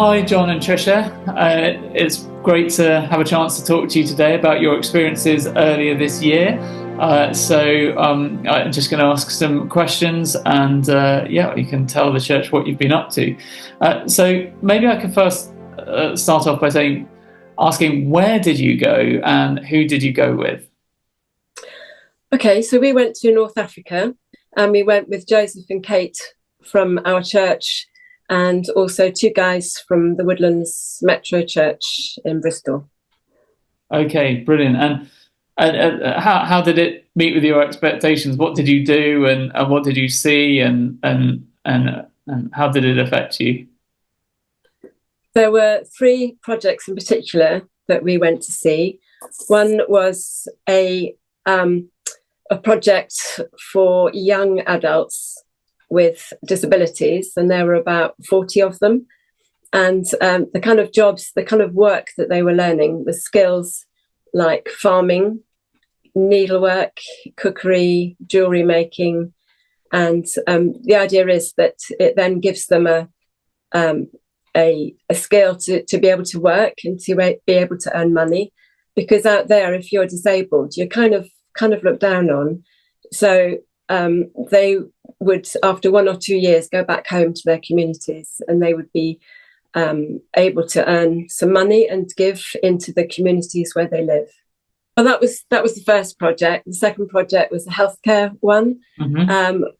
Hi, John and Trisha. It's great to have a chance to talk to you today about your experiences earlier this year. I'm just going to ask some questions, and you can tell the church what you've been up to. So maybe I can first start off by asking, where did you go and who did you go with? Okay, so we went to North Africa, and we went with Joseph and Kate from our church, and also two guys from the Woodlands Metro Church in Bristol. Okay, brilliant. And how did it meet with your expectations? What did you do, and what did you see, and how did it affect you? There were three projects in particular that we went to see. One was a project for young adults with disabilities, and there were about 40 of them. And the kind of jobs, the kind of work that they were learning was skills like farming, needlework, cookery, jewellery making. And the idea is that it then gives them a skill to be able to work and to be able to earn money. Because out there, if you're disabled, you're kind of looked down on. So they would, after 1 or 2 years, go back home to their communities, and they would be able to earn some money and give into the communities where they live. Well, that was the first project. The second project was a healthcare one,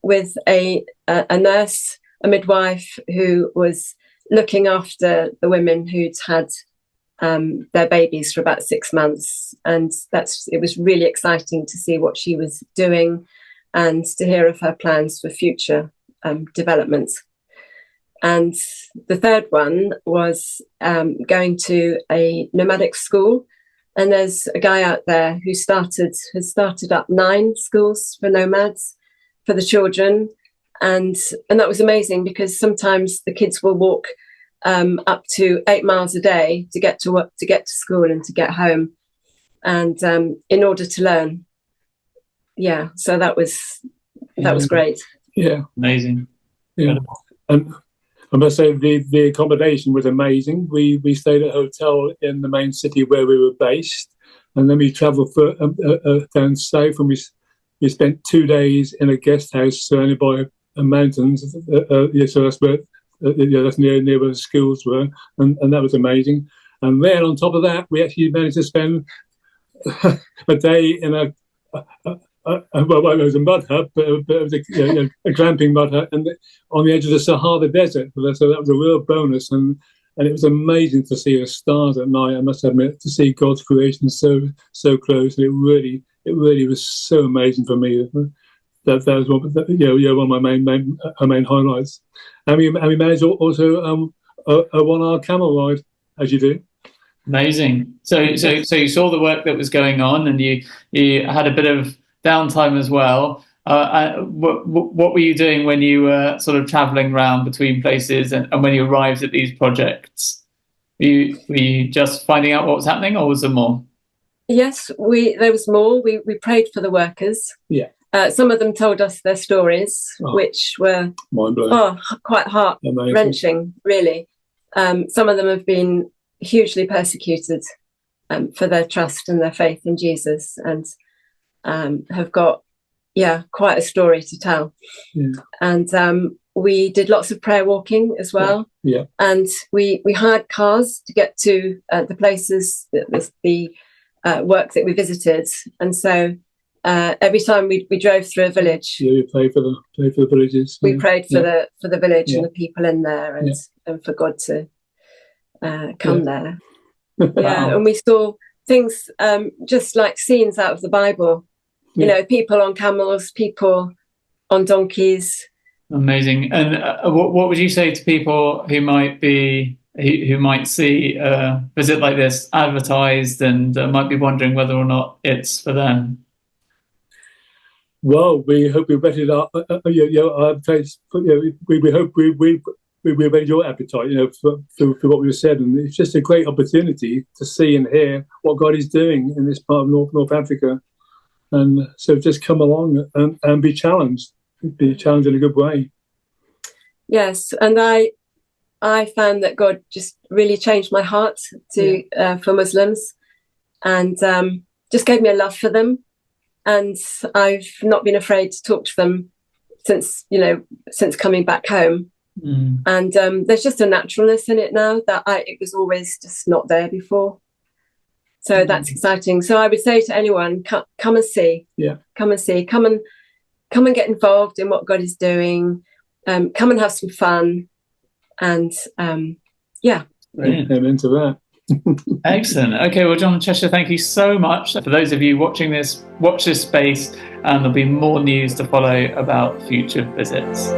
with a nurse, a midwife, who was looking after the women who'd had their babies for about 6 months, and it was really exciting to see what she was doing and to hear of her plans for future developments. And the third one was going to a nomadic school, and there's a guy out there who has started up 9 schools for nomads for the children, and that was amazing, because sometimes the kids will walk up to 8 miles a day to get to work, to get to school, and to get home, and in order to learn. Yeah, so that was great. Yeah, amazing. Yeah, and I must say the accommodation was amazing. We stayed at a hotel in the main city where we were based, and then we travelled down south, and we spent 2 days in a guest house surrounded by mountains. So that's where. That's near where the schools were, and that was amazing. And then on top of that, we actually managed to spend a day in it was a mud hut, but it was a glamping mud hut, and on the edge of the Sahara Desert. So that was a real bonus, and it was amazing to see the stars at night. I must admit, to see God's creation so close, and it really was so amazing for me. That was one of my main highlights. And we managed also a 1 hour camel ride, as you do. Amazing. So you saw the work that was going on, and you had a bit of downtime as well. What were you doing when you were sort of travelling around between places, and when you arrived at these projects? Were you just finding out what was happening, or was there more? Yes, there was more. We prayed for the workers. Yeah. Some of them told us their stories, which were quite heart-wrenching, really. Some of them have been hugely persecuted for their trust and their faith in Jesus, and have got, quite a story to tell. Yeah. And we did lots of prayer walking as well. Yeah. And we hired cars to get to the places, the work that we visited. And so every time we drove through a village, we prayed for the villages. We prayed for the village and the people in there, and for God to come there. Wow. And we saw things just like scenes out of the Bible. You know, people on camels, people on donkeys. Amazing. And what would you say to people who might see a visit like this advertised and might be wondering whether or not it's for them? Well, we hope we whetted our appetite. We hope we whetted your appetite, for what we've said, and it's just a great opportunity to see and hear what God is doing in this part of North Africa, and so just come along and be challenged in a good way. Yes, and I I found that God just really changed my heart to for Muslims, and just gave me a love for them. And I've not been afraid to talk to them since coming back home. And there's just a naturalness in it now that it was always just not there before. So that's exciting. So I would say to anyone, come and see. Come and see. Come and get involved in what God is doing. Come and have some fun. And Brilliant. Amen to that. Excellent. Okay, well, John and Trisha, thank you so much. For those of you watching this, watch this space, and there'll be more news to follow about future visits.